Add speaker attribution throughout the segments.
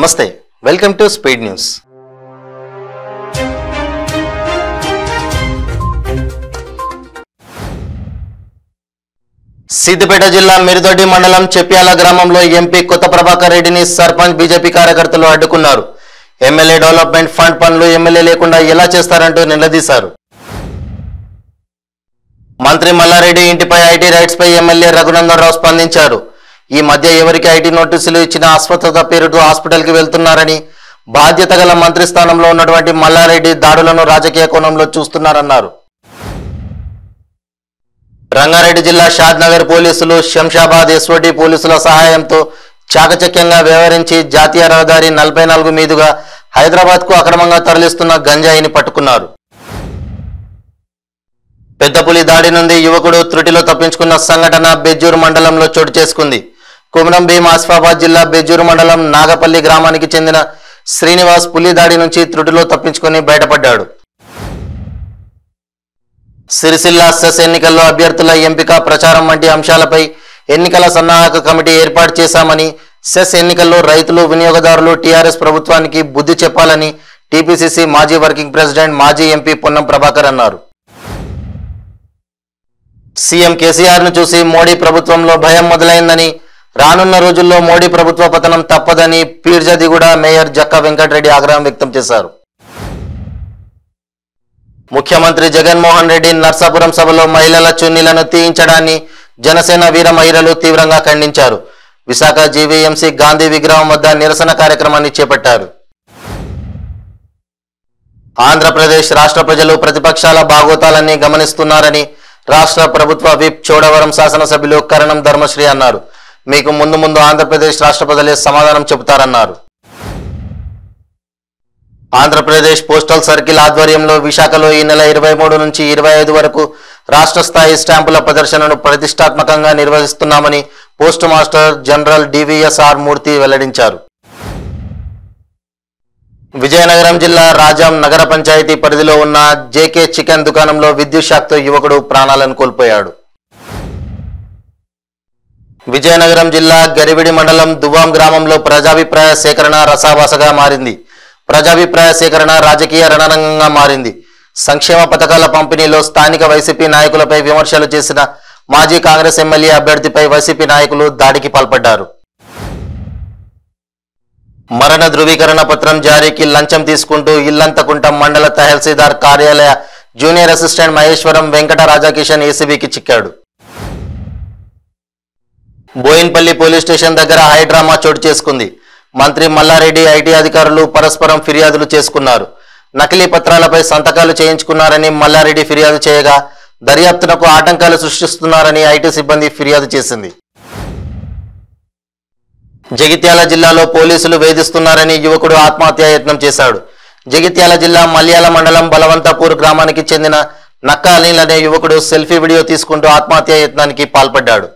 Speaker 1: నమస్తే welcome to speed news. Siddipet జిల్లా మిరుదొడ్డి మండలం చెప్యాల గ్రామంలో ఎంపీ కొత్త ప్రభాకర్ రెడ్డిని సర్పంచ్ బీజేపీ కార్యకర్తలు అడ్డుకున్నారు। ఎమ్మెల్యే డెవలప్మెంట్ ఫండ్ పనులు ఎమ్మెల్యే లేకుండా ఎలా చేస్తారంటూ నిలదీశారు। మంత్రి మల్లారెడ్డి ఇంటిపై ఐటీ రైట్స్ పై ఎమ్మెల్యే రఘునందన్ రావు స్పందించారు। ఈ మధ్య ఎవరికి ఐటీ నోటీసులు ఇచ్చినా అస్వస్థత పేరుతో హాస్పిటల్కి వెళ్తున్నారని, బాధ్యత గల మంత్రి స్థానంలో ఉన్నటువంటి మల్లారెడ్డి దాడులను రాజకీయ కోణంలో చూస్తున్నారన్నారు। రంగారెడ్డి జిల్లా షాద్నగర్ పోలీసులు శంషాబాద్ ఎస్ఓటీ పోలీసుల సహాయంతో చాకచక్యంగా వ్యవహరించి జాతీయ రహదారి 44 మీదుగా హైదరాబాద్కు అక్రమంగా తరలిస్తున్న గంజాయిని పట్టుకున్నారు। పెద్దపులి దాడి నుండి యువకుడు త్రుటిలో తప్పించుకున్న సంఘటన బెజ్జూరు మండలంలో చోటు చేసుకుంది। కుమరం భీం ఆసిఫాబాద్ జిల్లా బెజ్జూరు మండలం నాగపల్లి గ్రామానికి చెందిన శ్రీనివాస్ పులి దాడి నుంచి త్రుటిలో తప్పించుకుని బయటపడ్డాడు। సిరిసిల్ల సెస్ ఎన్నికల్లో అభ్యర్థుల ఎంపిక ప్రచారం వంటి అంశాలపై ఎన్నికల సన్నాహక కమిటీ ఏర్పాటు చేశామని, సెస్ ఎన్నికల్లో రైతులు వినియోగదారులు టీఆర్ఎస్ ప్రభుత్వానికి బుద్ధి చెప్పాలని టీపీసీసీ మాజీ వర్కింగ్ ప్రెసిడెంట్ మాజీ ఎంపీ పొన్నం ప్రభాకర్ అన్నారు। సీఎం కేసీఆర్ ను చూసి మోడీ ప్రభుత్వంలో భయం మొదలైందని, రానున్న రోజుల్లో మోడీ ప్రభుత్వ పతనం తప్పదని పీర్జాదిగూడ మేయర్ జక్కా వెంకటరెడ్డి ఆగ్రహం వ్యక్తం చేశారు। ముఖ్యమంత్రి జగన్మోహన్ రెడ్డి నర్సాపురం సభలో మహిళల చున్నీలను తీయించడాన్ని జనసేన వీర మహిళలు తీవ్రంగా ఖండించారు। విశాఖ జీవీఎంసీ గాంధీ విగ్రహం వద్ద నిరసన కార్యక్రమాన్ని చేపట్టారు। ఆంధ్రప్రదేశ్ రాష్ట్ర ప్రజలు ప్రతిపక్షాల బాగోతాలన్నీ గమనిస్తున్నారని రాష్ట్ర ప్రభుత్వ విప్ చోడవరం శాసనసభ్యులు కరణం ధర్మశ్రీ అన్నారు। మీకు ముందు ఆంధ్రప్రదేశ్ రాష్ట్ర ప్రజలే సమాధానం చెబుతారన్నారు। ఆంధ్రప్రదేశ్ పోస్టల్ సర్కిల్ ఆధ్వర్యంలో విశాఖలో ఈ నెల 23 నుంచి 25 వరకు రాష్ట్ర స్థాయి స్టాంపుల ప్రదర్శనను ప్రతిష్టాత్మకంగా నిర్వహిస్తున్నామని పోస్ట్ మాస్టర్ జనరల్ డివిఎస్ఆర్ మూర్తి వెల్లడించారు। విజయనగరం జిల్లా రాజాం నగర పంచాయతీ పరిధిలో ఉన్న జేకే చికెన్ దుకాణంలో విద్యుత్ షాక్తో యువకుడు ప్రాణాలను కోల్పోయాడు। విజయనగరం జిల్లా గరివిడి మండలం దువ్వాం గ్రామంలో ప్రజాభిప్రాయ సేకరణ రసాభాసగా మారింది। ప్రజాభిప్రాయ సేకరణ రాజకీయ రణరంగంగా మారింది। సంక్షేమ పథకాల పంపిణీలో స్థానిక వైసీపీ నాయకులపై విమర్శలు చేసిన మాజీ కాంగ్రెస్ ఎమ్మెల్యే అభ్యర్థిపై వైసీపీ నాయకులు దాడికి పాల్పడ్డారు। మరణ ధృవీకరణ పత్రం జారీకి లంచం తీసుకుంటూ ఇల్లంతకుంట మండల తహసీల్దార్ కార్యాలయ జూనియర్ అసిస్టెంట్ మహేశ్వరం వెంకట రాజకిషన్ ఏసీబీకి చిక్కాడు। బోయిన్పల్లి పోలీస్ స్టేషన్ దగ్గర హైడ్రామా చోటు చేసుకుంది। మంత్రి మల్లారెడ్డి ఐటీ అధికారులు పరస్పరం ఫిర్యాదులు చేసుకున్నారు। నకిలీ పత్రాలపై సంతకాలు చేయించుకున్నారని మల్లారెడ్డి ఫిర్యాదు చేయగా, దర్యాప్తునకు ఆటంకాలు సృష్టిస్తున్నారని ఐటీ సిబ్బంది ఫిర్యాదు చేసింది। జగిత్యాల జిల్లాలో పోలీసులు వేధిస్తున్నారని యువకుడు ఆత్మహత్యాయత్నం చేశాడు। జగిత్యాల జిల్లా మల్యాల మండలం బలవంతపూర్ గ్రామానికి చెందిన నక్కా అనిల్ అనే యువకుడు సెల్ఫీ వీడియో తీసుకుంటూ ఆత్మహత్యాయత్నానికి పాల్పడ్డాడు।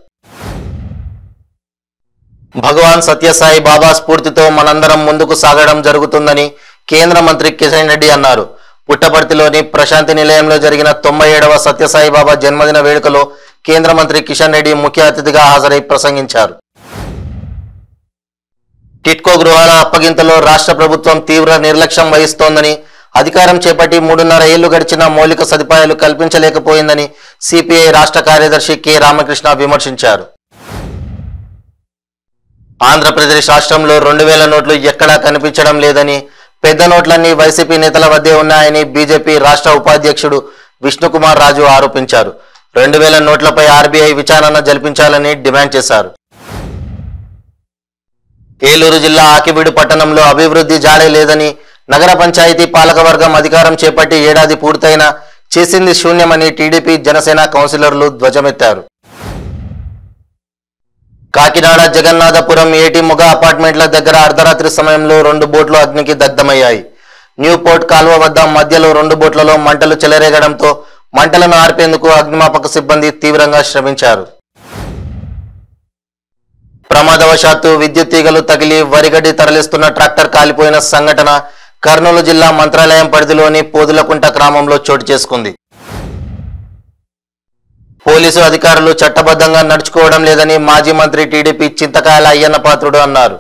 Speaker 1: భగవాన్ సత్యసాయి బాబా స్ఫూర్తితో మనందరం ముందుకు సాగడం జరుగుతుందని కేంద్ర మంత్రి కిషన్ రెడ్డి అన్నారు। పుట్టపర్తిలోని ప్రశాంతి నిలయంలో జరిగిన 97వ సత్యసాయి బాబా జన్మదిన వేడుకలో కేంద్ర మంత్రి కిషన్ రెడ్డి ముఖ్య అతిథిగా హాజరై ప్రసంగించారు। టిట్కో గృహాల అప్పగింతలో రాష్ట్ర ప్రభుత్వం తీవ్ర నిర్లక్ష్యం వహిస్తోందని, అధికారం చేపట్టి 3.5 ఏళ్లు గడిచిన మౌలిక సదుపాయాలు కల్పించలేకపోయిందని సిపిఐ రాష్ట్ర కార్యదర్శి కె రామకృష్ణ విమర్శించారు। ఆంధ్రప్రదేశ్ రాష్ట్రంలో 2000 నోట్లు ఎక్కడా కనిపించడం లేదని, పెద్ద నోట్లన్నీ వైసీపీ నేతల వద్దే ఉన్నాయని బీజేపీ రాష్ట్ర ఉపాధ్యక్షుడు విష్ణుకుమార్ రాజు ఆరోపించారు। 2000 నోట్లపై ఆర్బీఐ విచారణ జరిపించాలని డిమాండ్ చేశారు। ఏలూరు జిల్లా ఆకివీడు పట్టణంలో అభివృద్ధి జాడే లేదని, నగర పంచాయతీ పాలకవర్గం అధికారం చేపట్టి ఏడాది పూర్తయినా చేసింది శూన్యమని టీడీపీ జనసేన కౌన్సిలర్లు ధ్వజమెత్తారు। కాకినాడ జగన్నాథపురం ఏటి మొగ అపార్ట్మెంట్ల దగ్గర అర్ధరాత్రి సమయంలో 2 బోట్లు అగ్నికి దగ్ధమయ్యాయి। న్యూ పోర్ట్ కాల్వ వద్ద మధ్యలో 2 బోట్లలో మంటలు చెలరేగడంతో మంటలను ఆర్పేందుకు అగ్నిమాపక సిబ్బంది తీవ్రంగా శ్రమించారు। ప్రమాదవశాత్తు విద్యుత్ తీగలు తగిలి వరిగడ్డి తరలిస్తున్న ట్రాక్టర్ కాలిపోయిన సంఘటన కర్నూలు జిల్లా మంత్రాలయం పరిధిలోని పోదులకుంట గ్రామంలో చోటు చేసుకుంది। పోలీసు అధికారులు చట్టబద్ధంగా నడుచుకోవడం లేదని మాజీ మంత్రి టీడీపీ చింతకాయల అయ్యన్న పాత్రుడు అన్నారు।